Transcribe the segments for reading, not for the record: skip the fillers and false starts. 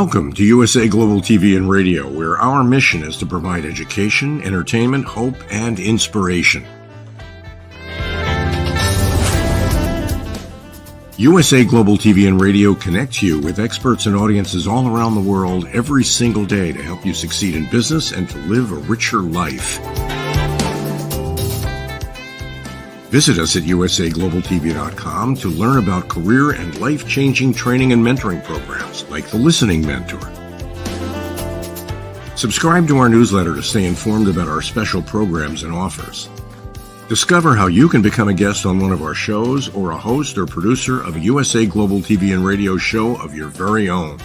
Welcome to USA Global TV and Radio, where our mission is to provide education, entertainment, hope, and inspiration. USA Global TV and Radio connects you with experts and audiences all around the world every single day to help you succeed in business and to live a richer life. Visit us at usaglobaltv.com to learn about career and life-changing training and mentoring programs like the Listening Mentor. Subscribe to our newsletter to stay informed about our special programs and offers. Discover how you can become a guest on one of our shows or a host or producer of a USA Global TV and Radio show of your very own.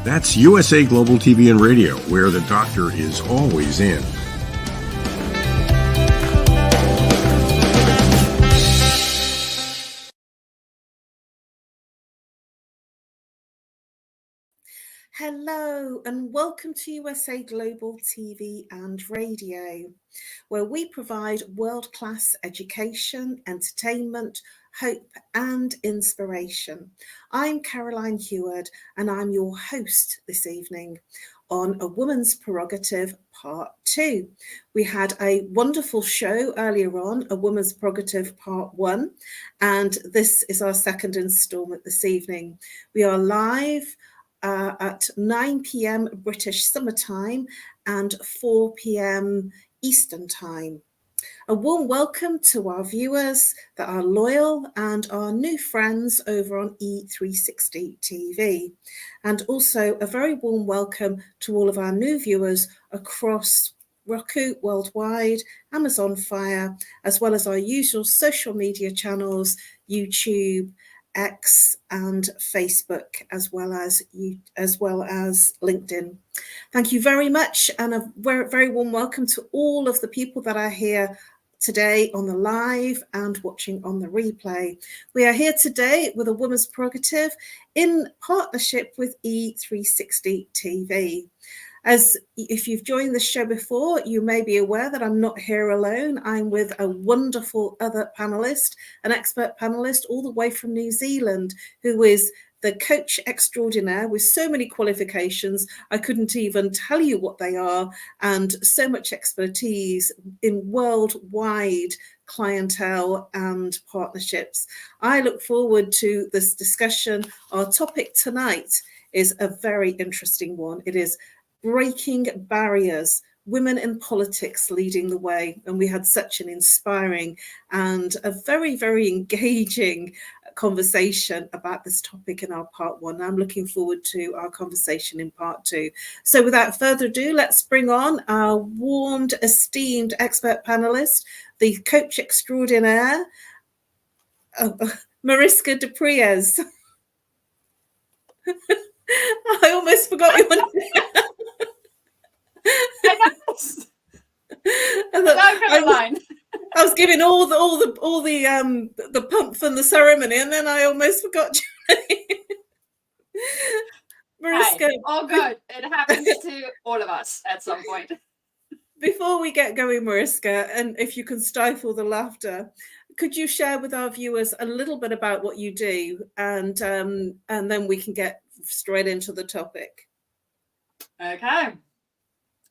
That's USA Global TV and Radio, where the doctor is always in. Hello and welcome to USA Global TV and Radio, where we provide world-class education, entertainment, hope and inspiration. I'm Caroline HEWARD and I'm your host this evening on A Woman's Prerogative Part 2. We had a wonderful show earlier on, A Woman's Prerogative Part 1, and this is our second instalment this evening. We are live at 9 p.m. British Summer Time and 4 p.m. Eastern Time. A warm welcome to our viewers that are loyal and our new friends over on E360 TV. And also a very warm welcome to all of our new viewers across ROKU worldwide, Amazon Fire, as well as our usual social media channels, YouTube, X and Facebook, as well as LinkedIn. Thank you very much, and a very, very warm welcome to all of the people that are here today on the live and watching on the replay. We are here today with A Woman's Prerogative in partnership with E360 TV. As if you've joined the show before, you may be aware that I'm not here alone. I'm with a wonderful other panelist, an expert panelist all the way from New Zealand, who is the coach extraordinaire with so many qualifications, I couldn't even tell you what they are, and so much expertise in worldwide clientele and partnerships. I look forward to this discussion. Our topic tonight is a very interesting one. It is breaking barriers, women in politics leading the way. And we had such an inspiring and a very, very engaging conversation about this topic in our part one. I'm looking forward to our conversation in part two. So without further ado, let's bring on our warmed, esteemed expert panelist, the coach extraordinaire, MARISKA de PREEZ. I almost forgot your name. I was giving all the pump from the ceremony, and then I almost forgot your name. MARISKA. Hey, all good. It happens to all of us at some point. Before we get going, MARISKA, and if you can stifle the laughter, could you share with our viewers a little bit about what you do, and then we can get straight into the topic. Okay.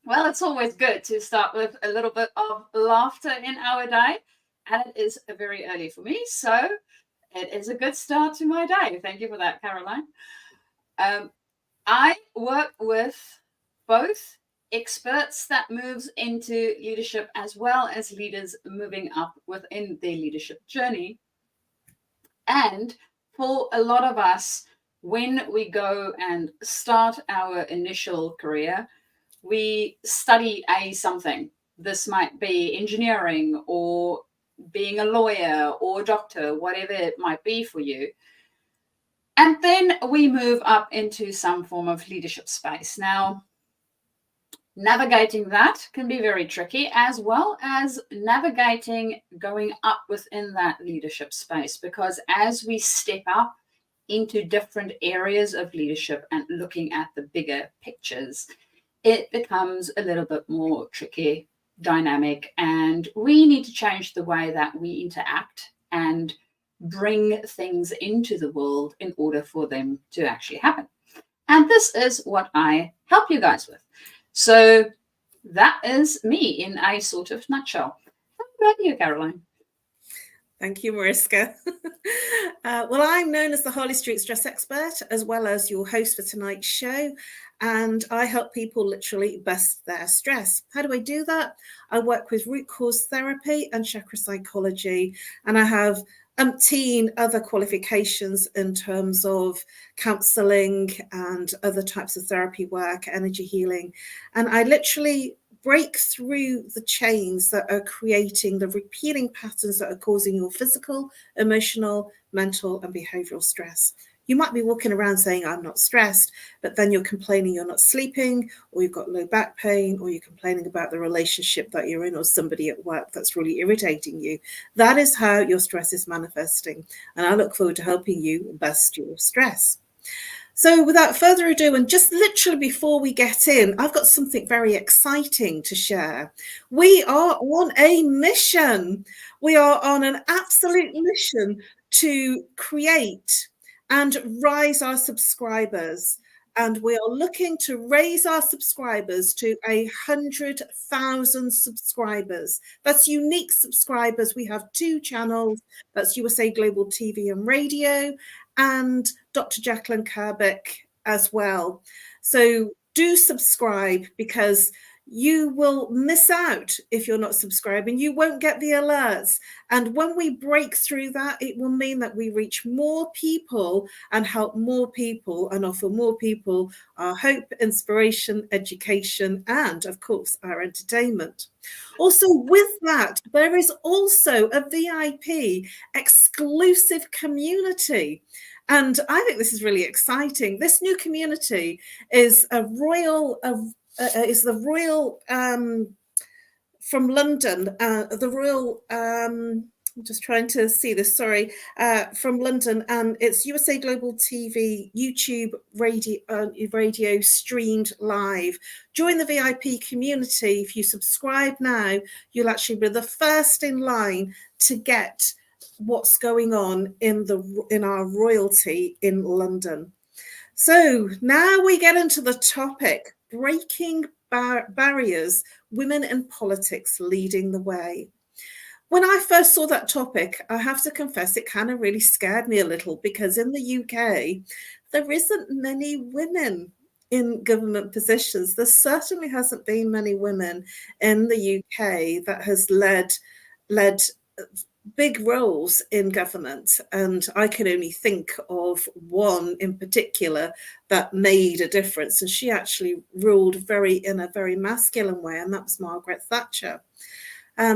Well, it's always good to start with a little bit of laughter in our day, and it is very early for me, so it is a good start to my day. Thank you for that, Caroline. I work with both experts that moves into leadership as well as leaders moving up within their leadership journey. And for a lot of us, when we go and start our initial career, we study something. This might be engineering or being a lawyer or a doctor, whatever it might be for you. And then we move up into some form of leadership space. Now, navigating that can be very tricky, as well as navigating going up within that leadership space, because as we step up into different areas of leadership and looking at the bigger pictures, it becomes a little bit more tricky, dynamic, and we need to change the way that we interact and bring things into the world in order for them to actually happen. And this is what I help you guys with. So that is me in a sort of nutshell. How about you, Caroline? Thank you, Mariska. Well, I'm known as the Harley Street Stress Expert, as well as your host for tonight's show. And I help people literally bust their stress. How do I do that? I work with root cause therapy and chakra psychology. And I have umpteen other qualifications in terms of counseling and other types of therapy work, energy healing. And I literally break through the chains that are creating the repeating patterns that are causing your physical, emotional, mental, and behavioral stress. You might be walking around saying, I'm not stressed, but then you're complaining you're not sleeping, or you've got low back pain, or you're complaining about the relationship that you're in, or somebody at work that's really irritating you. That is how your stress is manifesting. And I look forward to helping you bust your stress. So without further ado, and just literally before we get in, I've got something very exciting to share. We are on a mission. We are on an absolute mission to create and rise our subscribers. And we are looking to raise our subscribers to 100,000 subscribers. That's unique subscribers. We have 2 channels. That's USA Global TV and Radio, and Dr. JACALYN KERBECK as well. So do subscribe, because you will miss out if you're not subscribing. You won't get the alerts. And when we break through that, it will mean that we reach more people and help more people and offer more people our hope, inspiration, education, and of course, our entertainment. Also, with that, there is also a VIP exclusive community. And I think this is really exciting. This new community is the Royal from London, the Royal, I'm just trying to see this, sorry, from London, and it's USA Global TV, YouTube, radio streamed live. Join the VIP community. If you subscribe now, you'll actually be the first in line to get what's going on in our royalty in London. So now we get into the topic, breaking barriers, women in politics leading the way. When I first saw that topic, I have to confess it kind of really scared me a little, because in the UK, there isn't many women in government positions. There certainly hasn't been many women in the UK that has led big roles in government, and I can only think of one in particular that made a difference, and she actually ruled in a very masculine way, and that was Margaret Thatcher.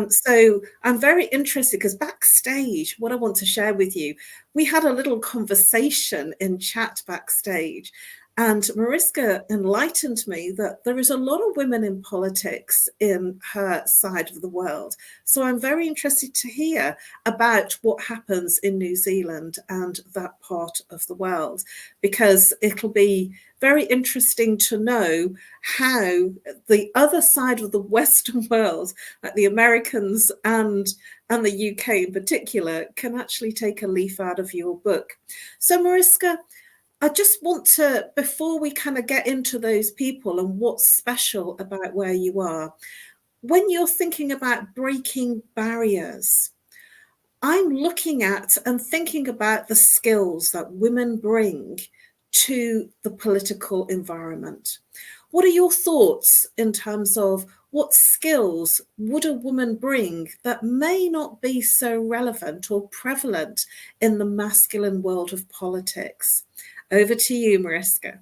So I'm very interested, because backstage, what I want to share with you, we had a little conversation in chat backstage, and Mariska enlightened me that there is a lot of women in politics in her side of the world. So I'm very interested to hear about what happens in New Zealand and that part of the world, because it'll be very interesting to know how the other side of the Western world, like the Americans and the UK in particular, can actually take a leaf out of your book. So Mariska, I just want to, before we kind of get into those people and what's special about where you are, when you're thinking about breaking barriers, I'm looking at and thinking about the skills that women bring to the political environment. What are your thoughts in terms of what skills would a woman bring that may not be so relevant or prevalent in the masculine world of politics? Over to you, Mariska.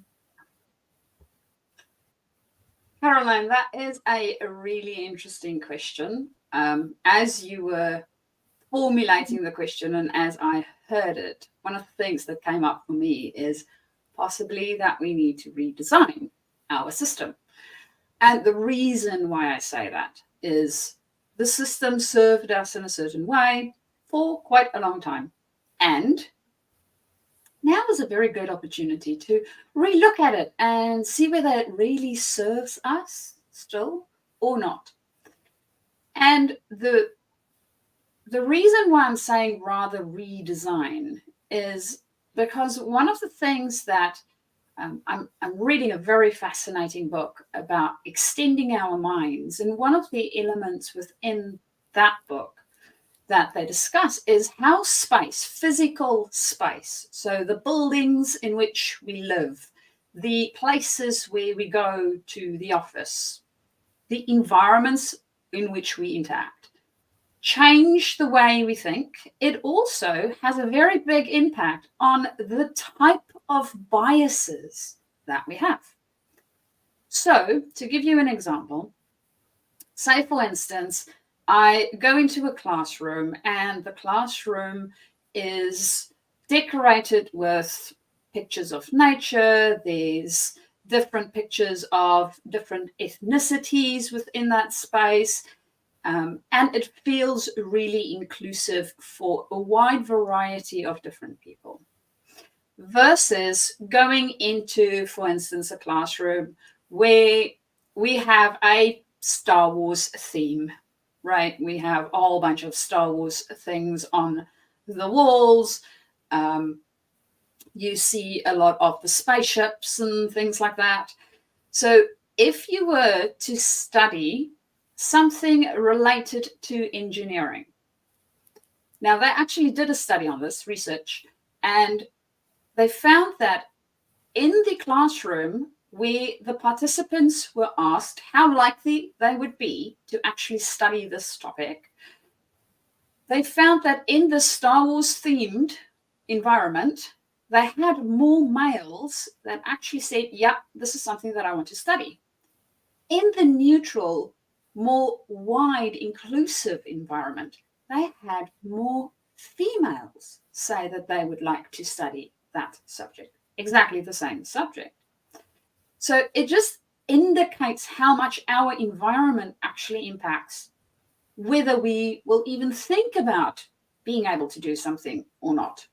Caroline, that is a really interesting question. As you were formulating the question and as I heard it, one of the things that came up for me is possibly that we need to redesign our system. And the reason why I say that is the system served us in a certain way for quite a long time. And now is a very good opportunity to relook at it and see whether it really serves us still or not. And the the reason why I'm saying rather redesign is because one of the things that I'm reading a very fascinating book about extending our minds. And one of the elements within that book that they discuss is how space, physical space, so the buildings in which we live, the places where we go to the office, the environments in which we interact, change the way we think. It also has a very big impact on the type of biases that we have. So, to give you an example, say for instance, I go into a classroom and the classroom is decorated with pictures of nature. There's different pictures of different ethnicities within that space. And it feels really inclusive for a wide variety of different people. Versus going into, for instance, a classroom where we have a Star Wars theme, right? We have a whole bunch of Star Wars things on the walls. You see a lot of the spaceships and things like that. So if you were to study something related to engineering. Now, they actually did a study on this, research, and they found that in the classroom where the participants were asked how likely they would be to actually study this topic, they found that in the Star Wars themed environment, they had more males that actually said, yeah, this is something that I want to study. In the neutral, more wide, inclusive environment, they had more females say that they would like to study that subject, exactly the same subject. So it just indicates how much our environment actually impacts whether we will even think about being able to do something or not.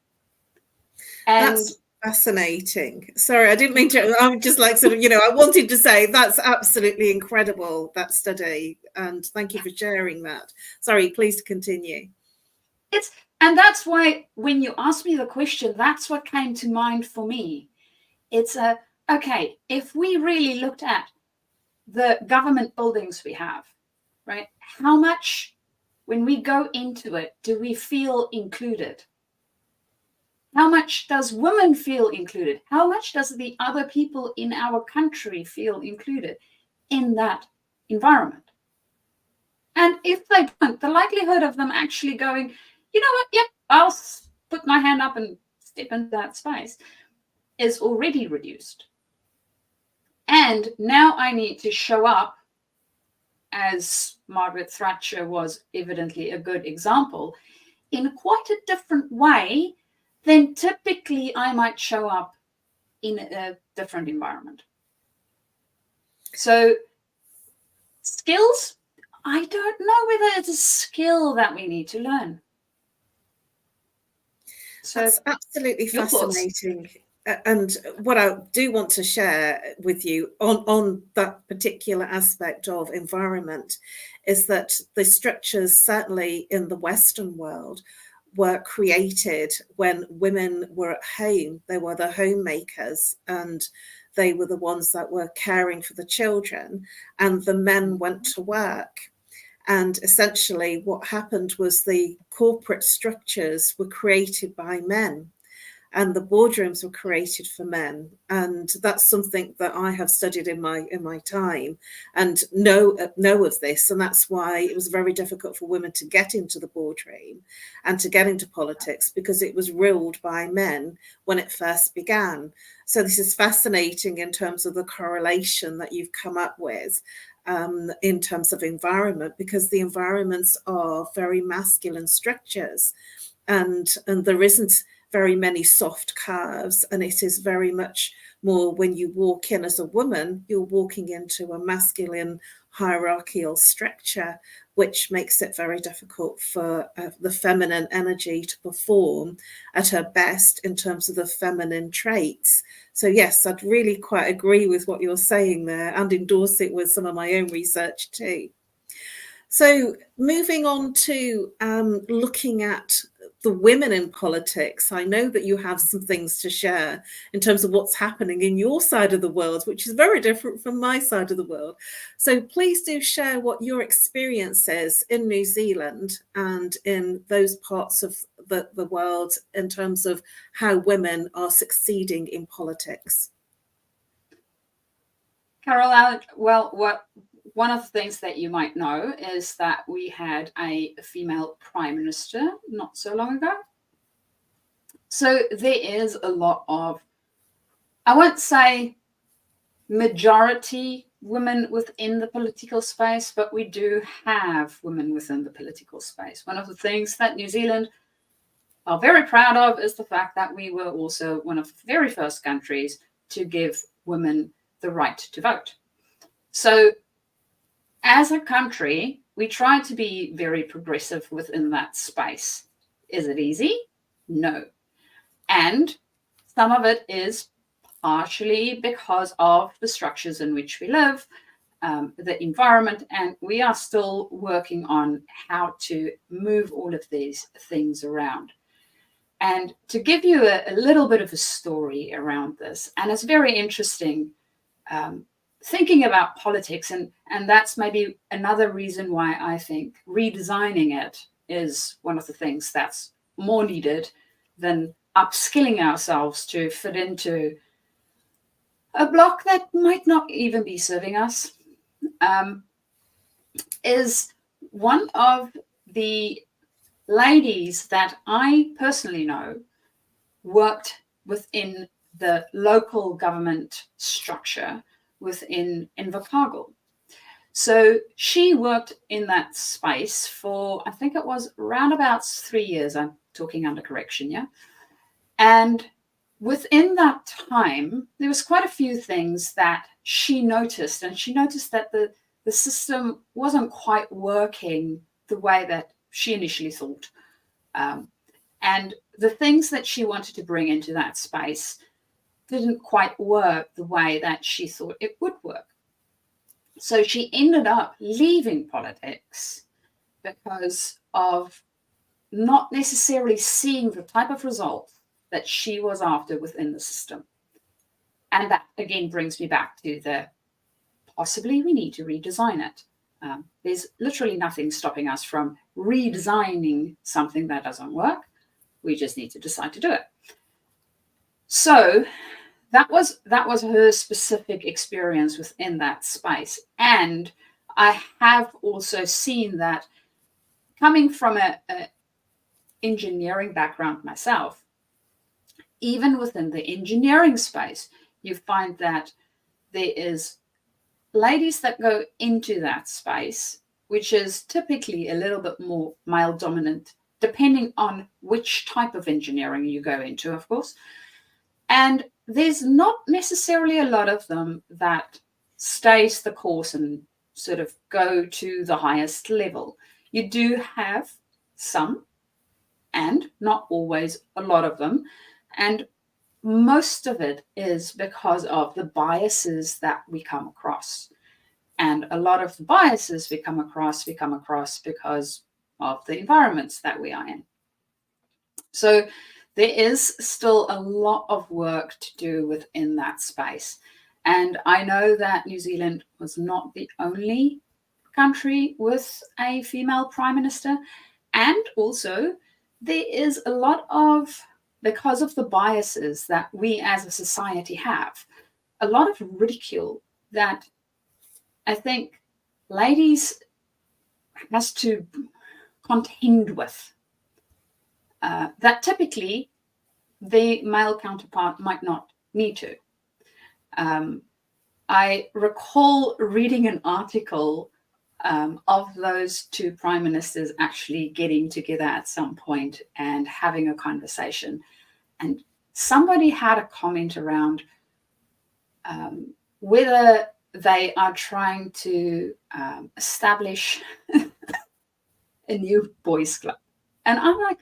And that's fascinating. Sorry, I didn't mean to. I'm just like sort of, I wanted to say that's absolutely incredible, that study. And thank you for sharing that. Sorry, please continue. And that's why when you asked me the question, that's what came to mind for me. It's okay, if we really looked at the government buildings we have, right? How much, when we go into it, do we feel included? How much does women feel included? How much does the other people in our country feel included in that environment? And if they don't, the likelihood of them actually going, you know what, yep, I'll put my hand up and step into that space is already reduced. And now I need to show up, as Margaret Thatcher was evidently a good example, in quite a different way than typically I might show up in a different environment. So skills, I don't know whether it's a skill that we need to learn. So that's absolutely fascinating. And what I do want to share with you on that particular aspect of environment is that the structures, certainly in the Western world, were created when women were at home. They were the homemakers and they were the ones that were caring for the children, and the men went to work. And essentially what happened was the corporate structures were created by men, and the boardrooms were created for men. And that's something that I have studied in my time and know of this. And that's why it was very difficult for women to get into the boardroom and to get into politics, because it was ruled by men when it first began. So this is fascinating in terms of the correlation that you've come up with in terms of environment, because the environments are very masculine structures, and there isn't very many soft curves, and it is very much more when you walk in as a woman, you're walking into a masculine hierarchical structure, which makes it very difficult for the feminine energy to perform at her best in terms of the feminine traits. So yes, I'd really quite agree with what you're saying there and endorse it with some of my own research too. So moving on to looking at the women in politics, I know that you have some things to share in terms of what's happening in your side of the world, which is very different from my side of the world. So please do share what your experience is in New Zealand and in those parts of the world in terms of how women are succeeding in politics. Carol, well, one of the things that you might know is that we had a female prime minister not so long ago. So there is a lot of, I won't say majority women within the political space, but we do have women within the political space. One of the things that New Zealand are very proud of is the fact that we were also one of the very first countries to give women the right to vote. So as a country, we try to be very progressive within that space. Is it easy? No. And some of it is partially because of the structures in which we live, the environment, and we are still working on how to move all of these things around. And to give you a little bit of a story around this, and it's very interesting, thinking about politics, and that's maybe another reason why I think redesigning it is one of the things that's more needed than upskilling ourselves to fit into a block that might not even be serving us, is one of the ladies that I personally know worked within the local government structure within Invercargill. So she worked in that space for, I think it was around about 3 years. I'm talking under correction, yeah? And within that time, there was quite a few things that she noticed, and she noticed that the system wasn't quite working the way that she initially thought. And the things that she wanted to bring into that space didn't quite work the way that she thought it would work. So she ended up leaving politics because of not necessarily seeing the type of results that she was after within the system. And that again brings me back to the possibly we need to redesign it. There's literally nothing stopping us from redesigning something that doesn't work. We just need to decide to do it. So that was her specific experience within that space. And I have also seen that coming from a engineering background myself, even within the engineering space, you find that there is ladies that go into that space, which is typically a little bit more male dominant, depending on which type of engineering you go into, of course. And there's not necessarily a lot of them that stays the course and sort of go to the highest level. You do have some, and not always a lot of them. And most of it is because of the biases that we come across. And a lot of the biases we come across because of the environments that we are in. So there is still a lot of work to do within that space. And I know that New Zealand was not the only country with a female prime minister. And also there is a lot of, because of the biases that we as a society have, a lot of ridicule that I think ladies has to contend with, that typically the male counterpart might not need to. I recall reading an article of those two prime ministers actually getting together at some point and having a conversation. And somebody had a comment around whether they are trying to establish a new boys club. And I'm like,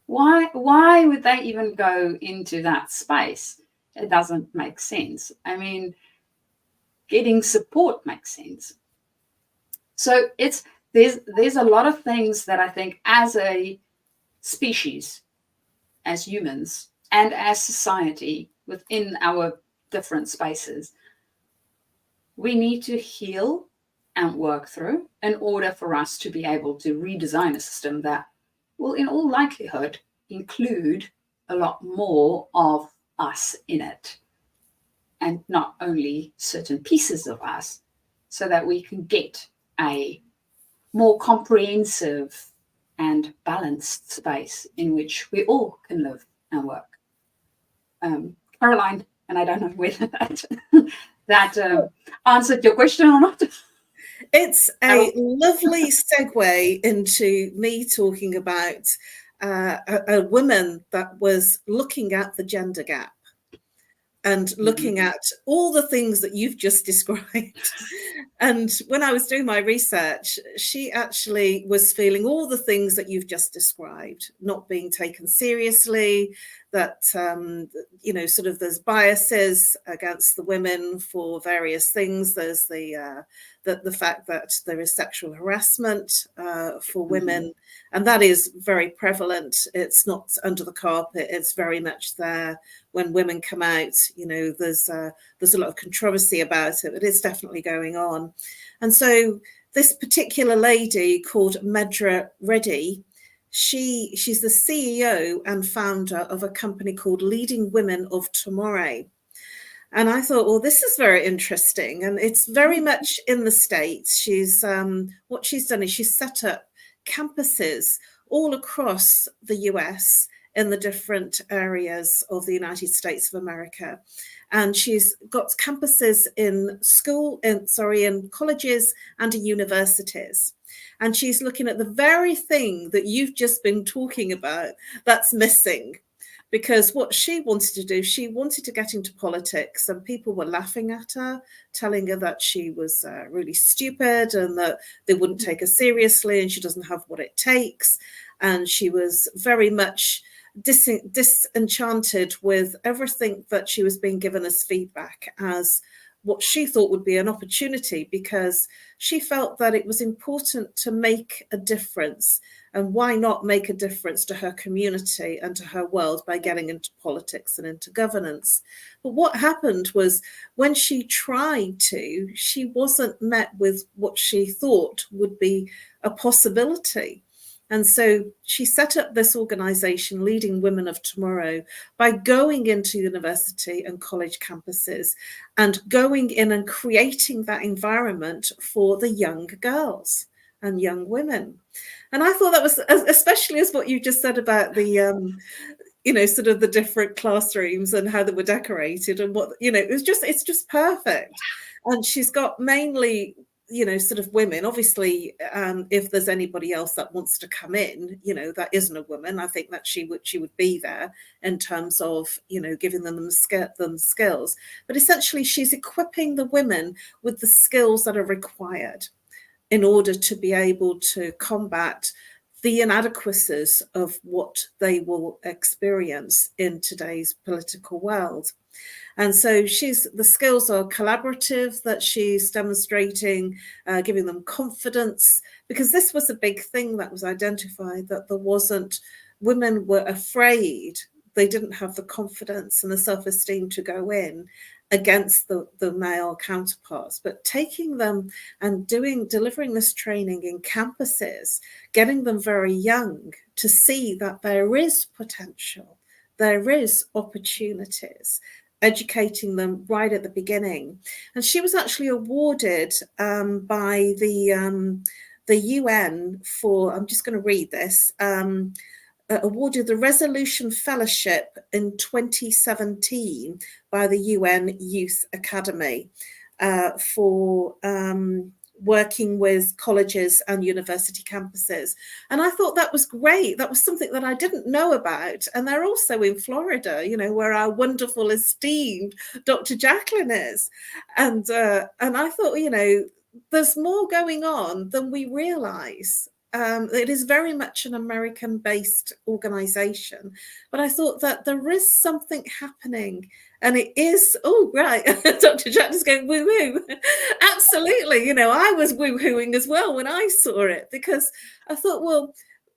why would they even go into that space? It doesn't make sense. I mean, getting support makes sense. So there's a lot of things that I think as a species, as humans, and as society within our different spaces, we need to heal and work through in order for us to be able to redesign a system that will, in all likelihood, include a lot more of us in it, and not only certain pieces of us, so that we can get a more comprehensive and balanced space in which we all can live and work. Caroline, and I don't know whether that answered your question or not. It's a lovely segue into me talking about a woman that was looking at the gender gap and looking at all the things that you've just described. And when I was doing my research, she actually was feeling all the things that you've just described, not being taken seriously, that, you know, sort of there's biases against the women for various things. There's the fact that there is sexual harassment for women, and that is very prevalent. It's not under the carpet. It's very much there. When women come out, you know, there's a lot of controversy about it, but it's definitely going on. And so this particular lady called Medra Reddy, she's the CEO and founder of a company called Leading Women of Tomorrow. And I thought, well, this is very interesting. And it's very much in the States. She's what she's done is she's set up campuses all across the US in the different areas of the United States of America. And she's got campuses in in colleges and in universities. And she's looking at the very thing that you've just been talking about that's missing. Because what she wanted to do, she wanted to get into politics, and people were laughing at her, telling her that she was really stupid and that they wouldn't take her seriously and she doesn't have what it takes. And she was very much disenchanted with everything that she was being given as feedback, as what she thought would be an opportunity, because she felt that it was important to make a difference. And why not make a difference to her community and to her world by getting into politics and into governance? But what happened was, when she tried to, she wasn't met with what she thought would be a possibility. And so she set up this organization, Leading Women of Tomorrow, by going into university and college campuses and going in and creating that environment for the young girls and young women. And I thought that was, especially as what you just said about the, you know, sort of the different classrooms and how they were decorated and what, you know, it's just perfect. And she's got mainly, you know, sort of women. Obviously, if there's anybody else that wants to come in, you know, that isn't a woman, I think that she would be there in terms of, you know, giving them skills. But essentially, she's equipping the women with the skills that are required in order to be able to combat the inadequacies of what they will experience in today's political world. And so the skills are collaborative that she's demonstrating, giving them confidence, because this was a big thing that was identified, that women were afraid. They didn't have the confidence and the self-esteem to go in against the male counterparts. But taking them and delivering this training in campuses, getting them very young to see that there is potential, there is opportunities, educating them right at the beginning. And she was actually awarded by the UN for, I'm just going to read this, awarded the Resolution Fellowship in 2017 by the UN Youth Academy for working with colleges and university campuses. And I thought that was great. That was something that I didn't know about. And they're also in Florida, you know, where our wonderful, esteemed Dr. JACALYN is. And I thought, you know, there's more going on than we realize. it is very much an American-based organization, but I thought that there is something happening, and it is, oh, right, Dr. Jack is going woo-woo. Absolutely, I was woo-hooing as well when I saw it, because I thought, well,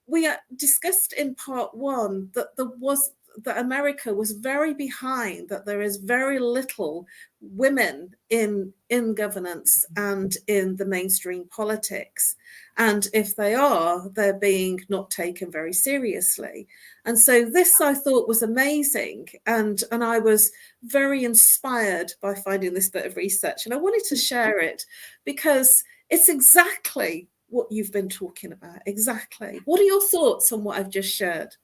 we discussed in part one that that America was very behind, that there is very little women in governance and in the mainstream politics. And if they are, they're being not taken very seriously. And so this, I thought, was amazing. And I was very inspired by finding this bit of research. And I wanted to share it because it's exactly what you've been talking about. Exactly. What are your thoughts on what I've just shared?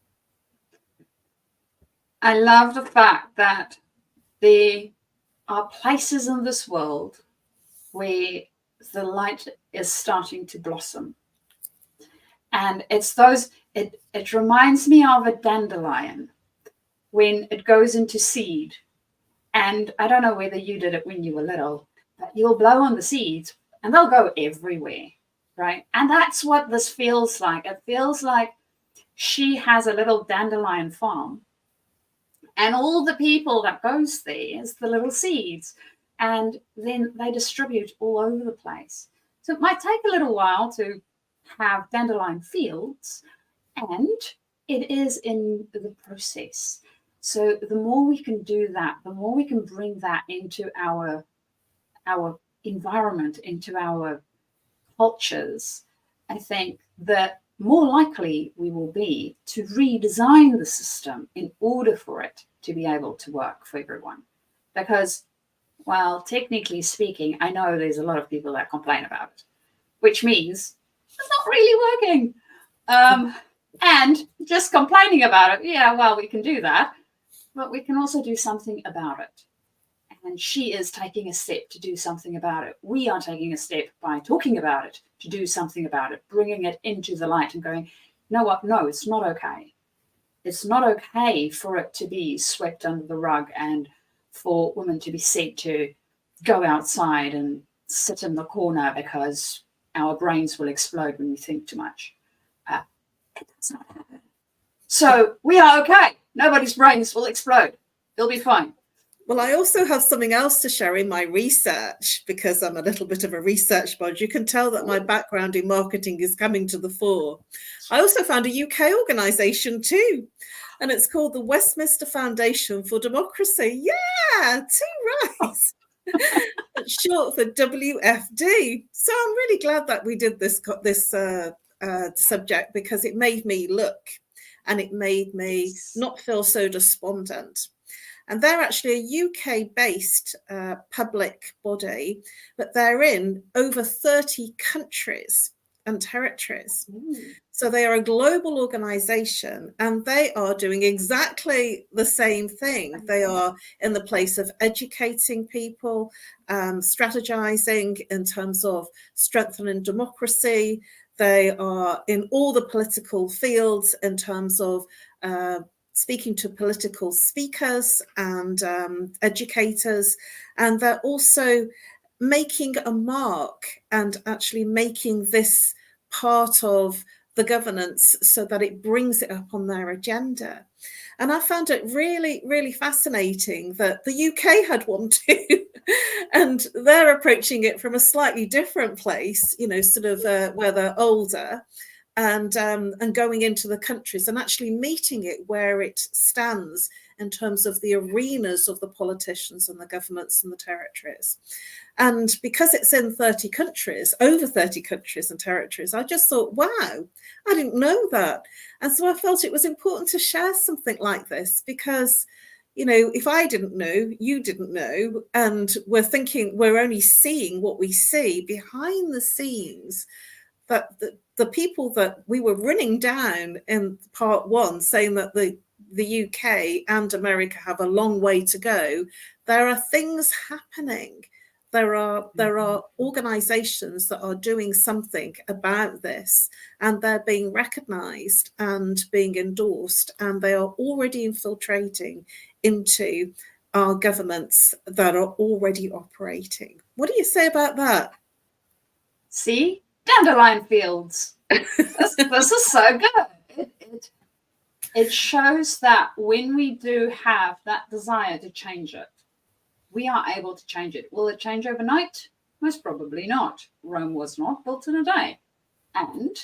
I love the fact that there are places in this world where the light is starting to blossom. And it's those, it reminds me of a dandelion when it goes into seed. And I don't know whether you did it when you were little, but you'll blow on the seeds and they'll go everywhere, right? And that's what this feels like. It feels like she has a little dandelion farm. And all the people that goes there is the little seeds. And then they distribute all over the place. So it might take a little while to have dandelion fields. And it is in the process. So the more we can do that, the more we can bring that into our environment, into our cultures, I think that more likely we will be to redesign the system in order for it to be able to work for everyone. Because, well, technically speaking, I know there's a lot of people that complain about it, which means it's not really working. And just complaining about it, yeah, well, we can do that, but we can also do something about it. And she is taking a step to do something about it. We are taking a step by talking about it to do something about it, bringing it into the light and going, you know what? No, it's not okay. It's not okay for it to be swept under the rug and for women to be said to go outside and sit in the corner because our brains will explode when we think too much. It does not happen. So we are okay. Nobody's brains will explode. They'll be fine. Well, I also have something else to share in my research because I'm a little bit of a research bod. You can tell that my background in marketing is coming to the fore. I also found a UK organisation too, and it's called the Westminster Foundation for Democracy. Yeah, too right. It's short for WFD. So I'm really glad that we did this subject because it made me look and it made me not feel so despondent. And they're actually a UK-based public body, but they're in over 30 countries and territories. So they are a global organization and they are doing exactly the same thing. They are in the place of educating people, strategizing in terms of strengthening democracy. They are in all the political fields in terms of speaking to political speakers and educators, and they're also making a mark and actually making this part of the governance so that it brings it up on their agenda. And I found it really, really fascinating that the UK had one too, and they're approaching it from a slightly different place, sort of where they're older, and going into the countries and actually meeting it where it stands in terms of the arenas of the politicians and the governments and the territories. And because it's in 30 countries, over 30 countries and territories, I just thought, wow, I didn't know that. And so I felt it was important to share something like this because, if I didn't know, you didn't know, and we're only seeing what we see behind the scenes, that the people that we were running down in part one, saying that the UK and America have a long way to go, there are things happening. There are organizations that are doing something about this, and they're being recognized and being endorsed, and they are already infiltrating into our governments that are already operating. What do you say about that? See, dandelion fields. This is so good. It shows that when we do have that desire to change it, we are able to change it. Will it change overnight? Most probably not. Rome was not built in a day. And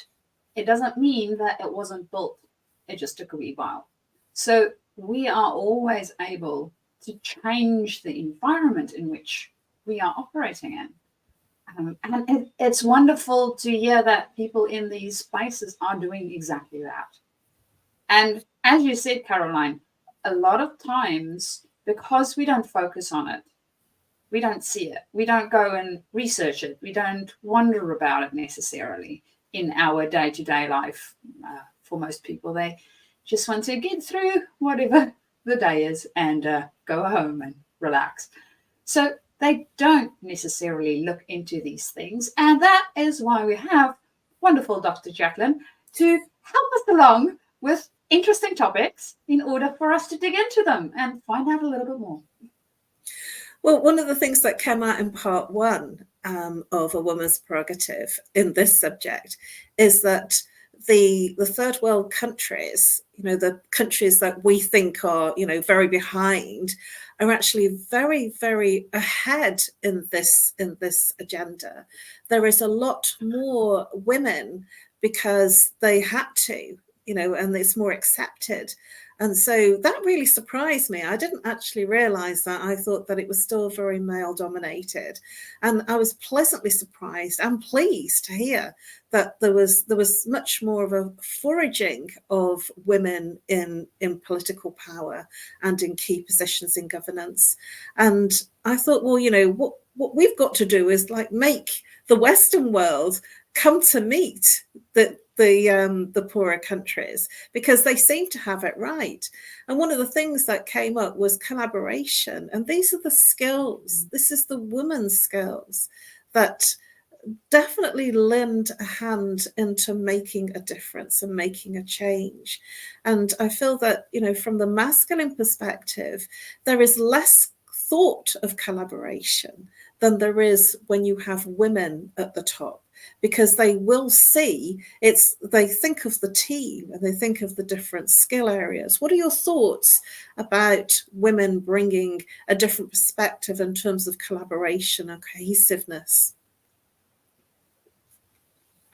it doesn't mean that it wasn't built. It just took a wee while. So we are always able to change the environment in which we are operating in. And it's wonderful to hear that people in these spaces are doing exactly that. And as you said, Caroline, a lot of times, because we don't focus on it, we don't see it, we don't go and research it, we don't wonder about it necessarily in our day-to-day life. For most people, they just want to get through whatever the day is and go home and relax. So they don't necessarily look into these things. And that is why we have wonderful Dr. JACALYN to help us along with interesting topics in order for us to dig into them and find out a little bit more. Well, one of the things that came out in part one of A Woman's Prerogative in this subject is that the third world countries, the countries that we think are, very behind, are actually very, very ahead in this agenda. There is a lot more women because they had to, and it's more accepted. And so that really surprised me. I didn't actually realize that. I thought that it was still very male dominated. And I was pleasantly surprised and pleased to hear that there was much more of a foraging of women in political power and in key positions in governance. And I thought, well, what we've got to do is make the Western world come to meet the poorer countries, because they seem to have it right. And one of the things that came up was collaboration. And these are the skills. This is the woman's skills that definitely lend a hand into making a difference and making a change. And I feel that, from the masculine perspective, there is less thought of collaboration than there is when you have women at the top, because they will see they think of the team and they think of the different skill areas. What are your thoughts about women bringing a different perspective in terms of collaboration and cohesiveness?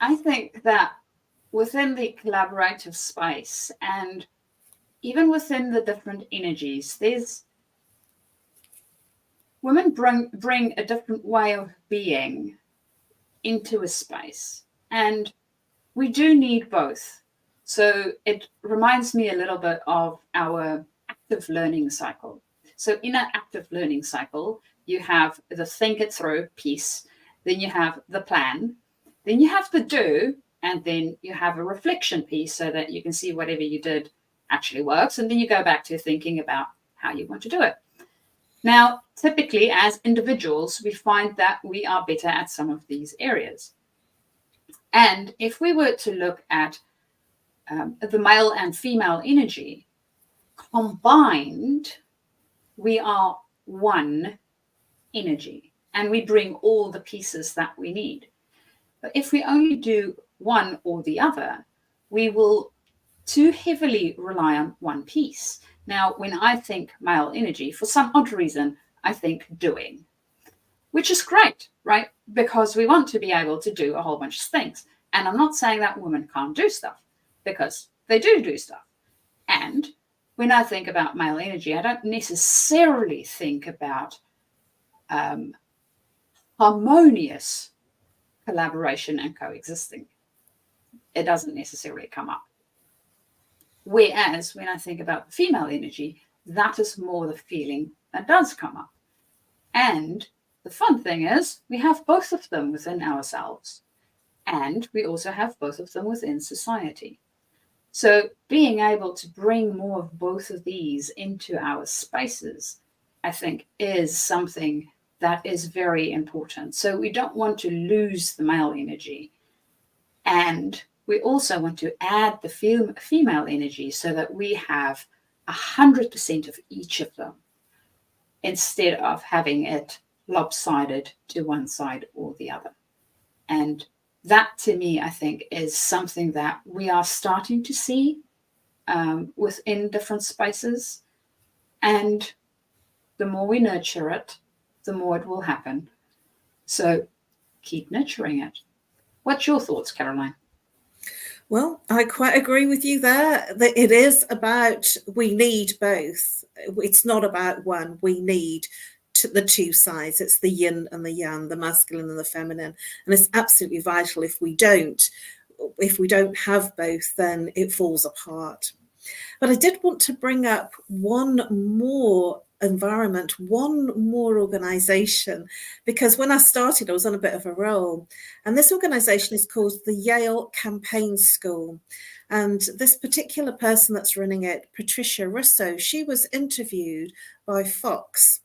I think that within the collaborative space and even within the different energies, women bring a different way of being into a space, and we do need both. So it reminds me a little bit of our active learning cycle. So in an active learning cycle, you have the think it through piece, then you have the plan, then you have the do, and then you have a reflection piece so that you can see whatever you did actually works, and then you go back to thinking about how you want to do it. Now, typically as individuals, we find that we are better at some of these areas. And if we were to look at the male and female energy combined, we are one energy and we bring all the pieces that we need. But if we only do one or the other, we will too heavily rely on one piece. Now, when I think male energy, for some odd reason, I think doing, which is great, right? Because we want to be able to do a whole bunch of things. And I'm not saying that women can't do stuff, because they do stuff. And when I think about male energy, I don't necessarily think about harmonious collaboration and coexisting. It doesn't necessarily come up. Whereas when I think about the female energy, that is more the feeling that does come up. And the fun thing is we have both of them within ourselves, and we also have both of them within society. So being able to bring more of both of these into our spaces, I think, is something that is very important. So we don't want to lose the male energy, and we also want to add the female energy so that we have 100% of each of them, instead of having it lopsided to one side or the other. And that to me, I think, is something that we are starting to see within different spaces. And the more we nurture it, the more it will happen. So keep nurturing it. What's your thoughts, Caroline? Well, I quite agree with you there. That it is about, we need both. It's not about one. We need the two sides. It's the yin and the yang, the masculine and the feminine. And it's absolutely vital. If we don't have both, then it falls apart. But I did want to bring up one more environment, one more organization, because when I started, I was on a bit of a roll. And this organization is called the Yale Campaign School. And this particular person that's running it, Patricia Russo, she was interviewed by Fox.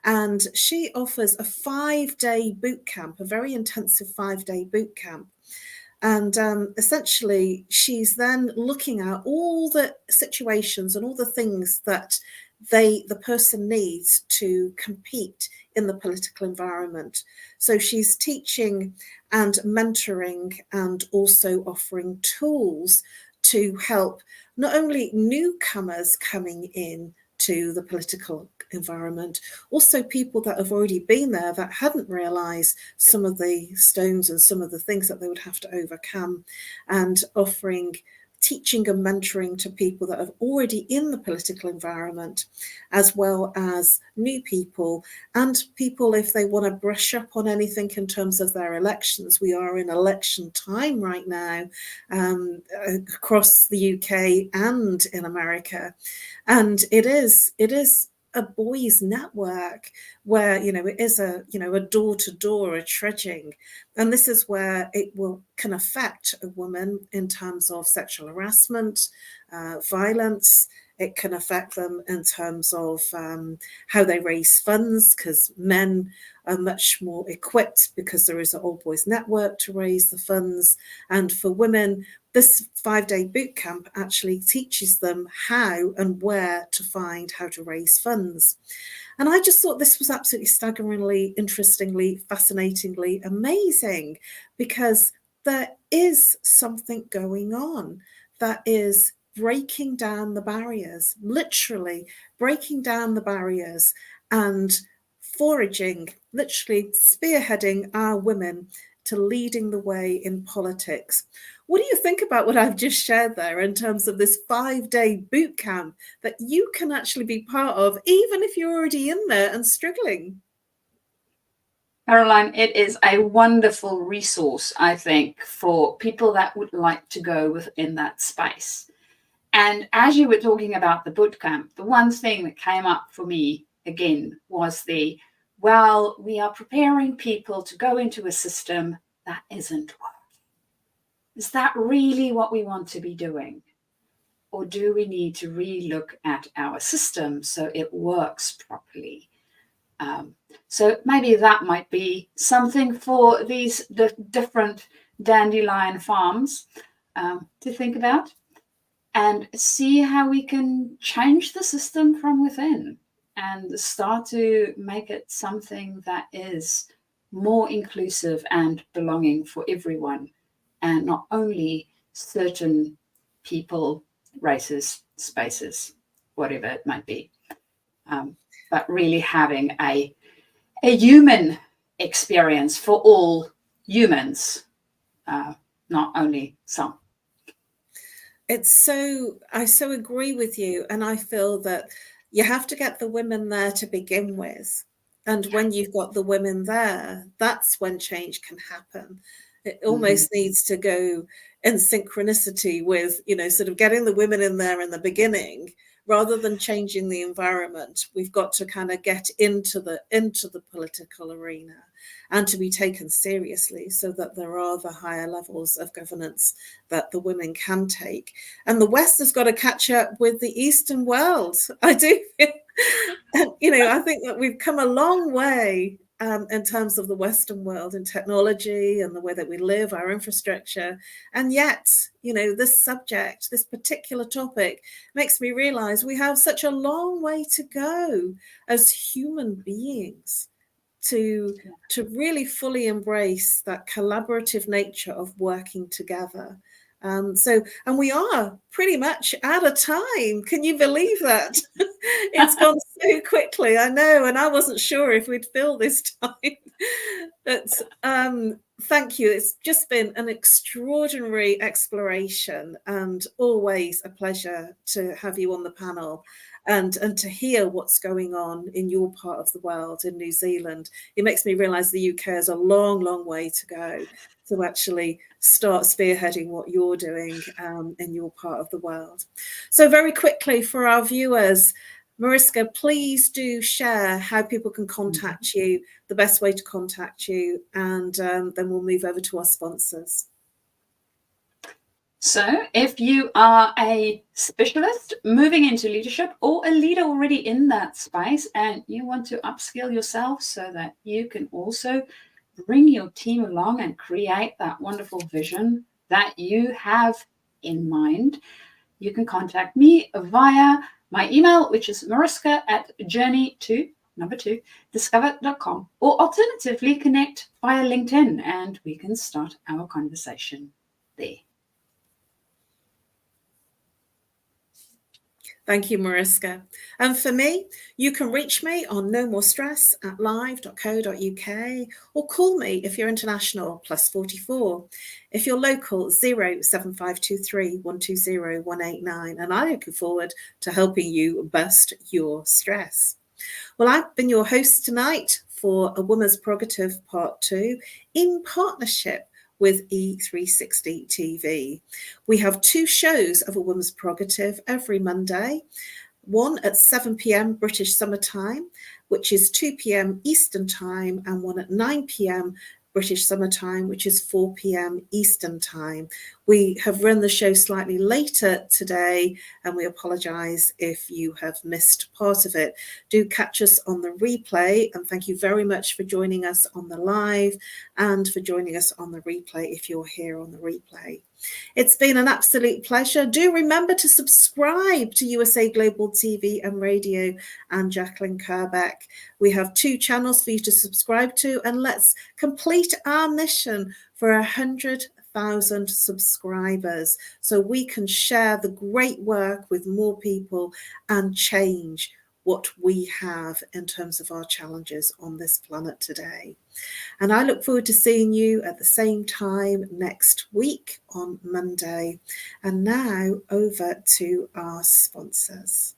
And she offers a 5-day boot camp, a very intensive 5-day boot camp. And essentially, she's then looking at all the situations and all the things that the person needs to compete in the political environment. So she's teaching and mentoring and also offering tools to help not only newcomers coming in to the political environment, also people that have already been there that hadn't realized some of the stones and some of the things that they would have to overcome, and offering teaching and mentoring to people that are already in the political environment, as well as new people and people if they want to brush up on anything in terms of their elections. We are in election time right now across the UK and in America. And it is a boys' network where, you know, it is a, you know, a door-to-door, a trudging. And this is where it can affect a woman in terms of sexual harassment, violence. It can affect them in terms of how they raise funds, because men are much more equipped because there is an old boys network to raise the funds. And for women, this 5-day boot camp actually teaches them how and where to find how to raise funds. And I just thought this was absolutely staggeringly, interestingly, fascinatingly amazing, because there is something going on that is breaking down the barriers, literally breaking down the barriers and foraging, literally spearheading our women to leading the way in politics. What do you think about what I've just shared there in terms of this 5-day boot camp that you can actually be part of, even if you're already in there and struggling? Caroline, it is a wonderful resource, I think, for people that would like to go within that space. And as you were talking about the boot camp, the one thing that came up for me again was well, we are preparing people to go into a system that isn't working. Is that really what we want to be doing? Or do we need to relook at our system so it works properly? So maybe that might be something for these different dandelion farms to think about, and see how we can change the system from within and start to make it something that is more inclusive and belonging for everyone, and not only certain people, races, spaces, whatever it might be, but really having a human experience for all humans, not only some. I so agree with you. And I feel that you have to get the women there to begin with. And when you've got the women there, that's when change can happen. It almost needs to go in synchronicity with, you know, sort of getting the women in there in the beginning, rather than changing the environment. We've got to kind of get into the political arena and to be taken seriously, so that there are the higher levels of governance that the women can take. And the West has got to catch up with the Eastern world. I do. And, you know, I think that we've come a long way in terms of the Western world and technology and the way that we live, our infrastructure. And yet, you know, this subject, this particular topic makes me realize we have such a long way to go as human beings to really fully embrace that collaborative nature of working together. And we are pretty much out of time. Can you believe that? It's gone so quickly, I know, and I wasn't sure if we'd fill this time. But thank you. It's just been an extraordinary exploration, and always a pleasure to have you on the panel and to hear what's going on in your part of the world, in New Zealand. It makes me realise the UK has a long, long way to go to actually start spearheading what you're doing in your part of the world. So very quickly for our viewers, Mariska, please do share how people can contact you, the best way to contact you, and then we'll move over to our sponsors. So if you are a specialist moving into leadership or a leader already in that space and you want to upskill yourself so that you can also bring your team along and create that wonderful vision that you have in mind, you can contact me via my email, which is mariska@journey2discover.com, or alternatively connect via LinkedIn and we can start our conversation there. Thank you, Mariska. And for me, you can reach me on nomorestress@live.co.uk or call me if you're international, +44. If you're local, 07523 120 189. And I'm looking forward to helping you bust your stress. Well, I've been your host tonight for A Woman's Prerogative Part 2 in partnership with E360 TV. We have 2 shows of A Woman's Prerogative every Monday, one at 7 p.m. British Summer Time, which is 2 p.m. Eastern Time, and one at 9 p.m. British Summer Time, which is 4 p.m. Eastern Time. We have run the show slightly later today, and we apologise if you have missed part of it. Do catch us on the replay, and thank you very much for joining us on the live and for joining us on the replay if you're here on the replay. It's been an absolute pleasure. Do remember to subscribe to USA Global TV and Radio and JACALYN KERBECK. We have 2 channels for you to subscribe to, and let's complete our mission for 100,000 subscribers so we can share the great work with more people and change what we have in terms of our challenges on this planet today. And I look forward to seeing you at the same time next week on Monday. And now over to our sponsors.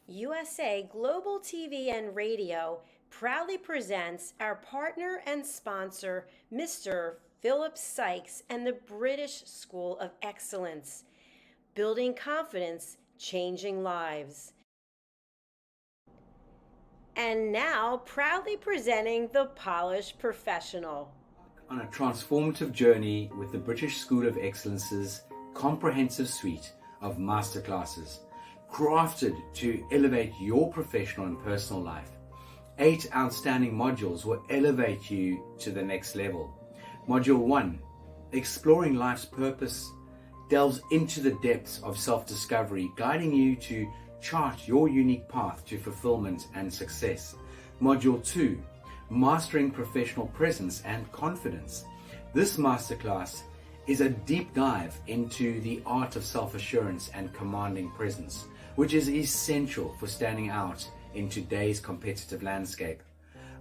USA Global TV and Radio proudly presents our partner and sponsor, Mr. Philip Sykes and the British School of Excellence. Building confidence, changing lives. And now, proudly presenting The Polished Professional. On a transformative journey with the British School of Excellence's comprehensive suite of masterclasses, crafted to elevate your professional and personal life. 8 outstanding modules will elevate you to the next level. Module 1, Exploring Life's Purpose, delves into the depths of self-discovery, guiding you to chart your unique path to fulfillment and success. Module 2, Mastering Professional Presence and Confidence. This masterclass is a deep dive into the art of self-assurance and commanding presence, which is essential for standing out in today's competitive landscape.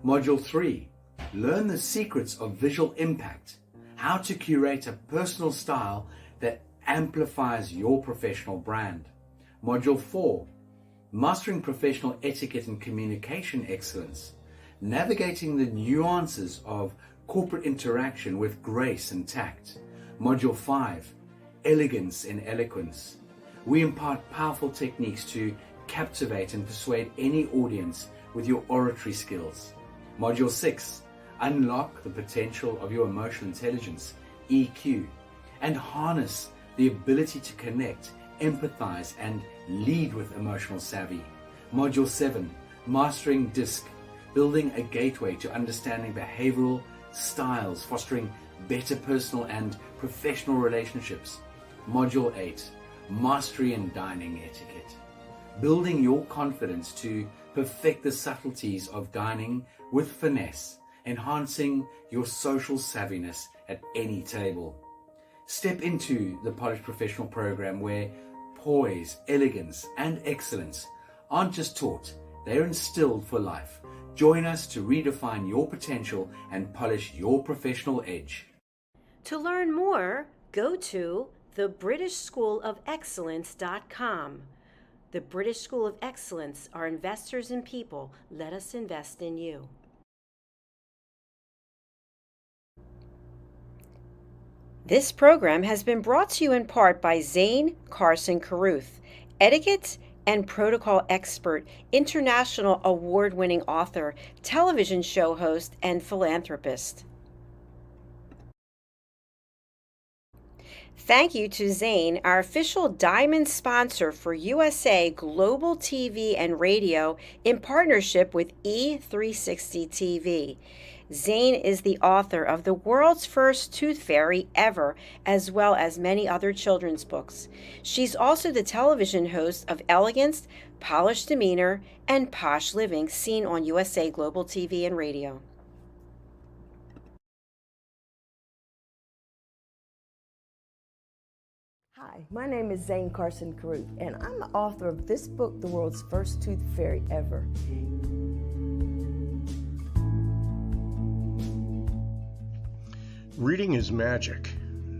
Module 3, Learn the secrets of visual impact, how to curate a personal style that amplifies your professional brand. Module 4, Mastering Professional Etiquette and Communication Excellence, navigating the nuances of corporate interaction with grace and tact. Module 5, Elegance in Eloquence. We impart powerful techniques to captivate and persuade any audience with your oratory skills. Module 6, Unlock the potential of your emotional intelligence, EQ, and harness the ability to connect, empathize, and lead with emotional savvy. Module 7, Mastering DISC, building a gateway to understanding behavioral styles, fostering better personal and professional relationships. Module 8, Mastery in Dining Etiquette, building your confidence to Perfect the subtleties of dining with finesse, enhancing your social savviness at any table. Step into the Polished Professional program where poise, elegance, and excellence aren't just taught, they're instilled for life. Join us to redefine your potential and polish your professional edge. To learn more, go to thebritishschoolofexcellence.com. The British School of Excellence are investors in people. Let us invest in you. This program has been brought to you in part by Zane Carson Carruth, etiquette and protocol expert, international award-winning author, television show host, and philanthropist. Thank you to Zane, our official diamond sponsor for USA Global TV and Radio in partnership with E360 TV. Zane is the author of The World's First Tooth Fairy Ever, as well as many other children's books. She's also the television host of Elegance, Polished Demeanor, and Posh Living, seen on USA Global TV and Radio. Hi, my name is Zane Carson Carruth, and I'm the author of this book, The World's First Tooth Fairy Ever. Reading is magic.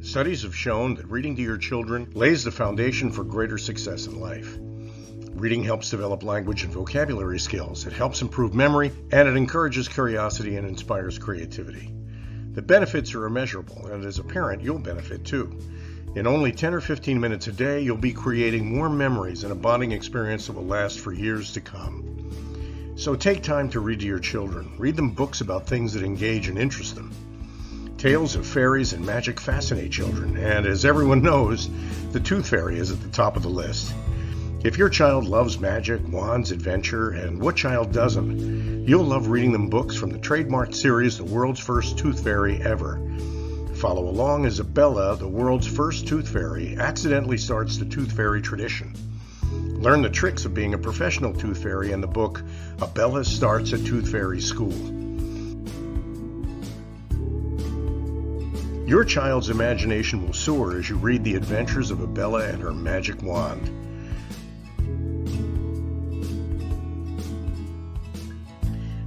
Studies have shown that reading to your children lays the foundation for greater success in life. Reading helps develop language and vocabulary skills. It helps improve memory, and it encourages curiosity and inspires creativity. The benefits are immeasurable, and as a parent, you'll benefit too. In only 10 or 15 minutes a day, you'll be creating more memories and a bonding experience that will last for years to come. So take time to read to your children. Read them books about things that engage and interest them. Tales of fairies and magic fascinate children, and as everyone knows, the Tooth Fairy is at the top of the list. If your child loves magic, wands, adventure, and what child doesn't, you'll love reading them books from the trademarked series The World's First Tooth Fairy Ever. Follow along as Abella, the world's first tooth fairy, accidentally starts the tooth fairy tradition. Learn the tricks of being a professional tooth fairy in the book Abella Starts a Tooth Fairy School. Your child's imagination will soar as you read the adventures of Abella and her magic wand.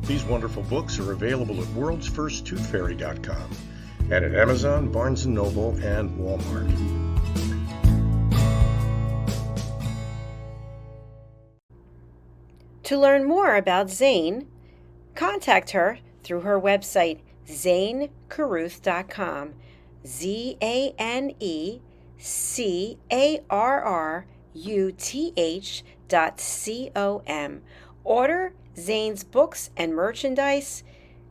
These wonderful books are available at worldsfirsttoothfairy.com and at Amazon, Barnes & Noble, and Walmart. To learn more about Zane, contact her through her website, zanecarruth.com, ZANECARRUTH.com. Order Zane's books and merchandise.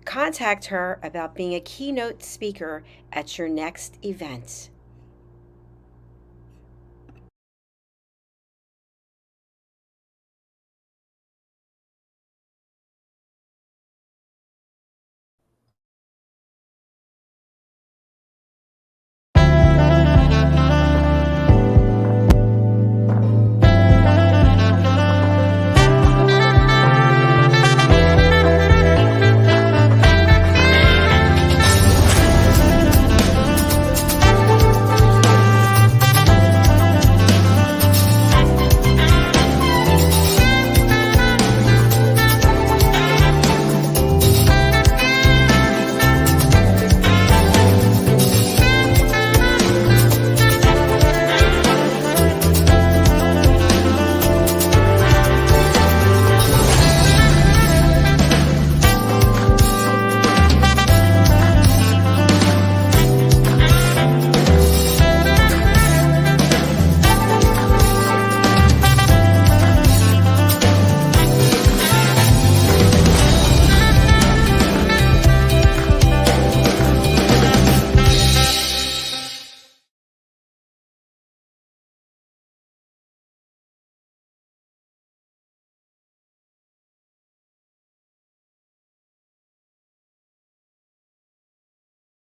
Contact her about being a keynote speaker at your next event.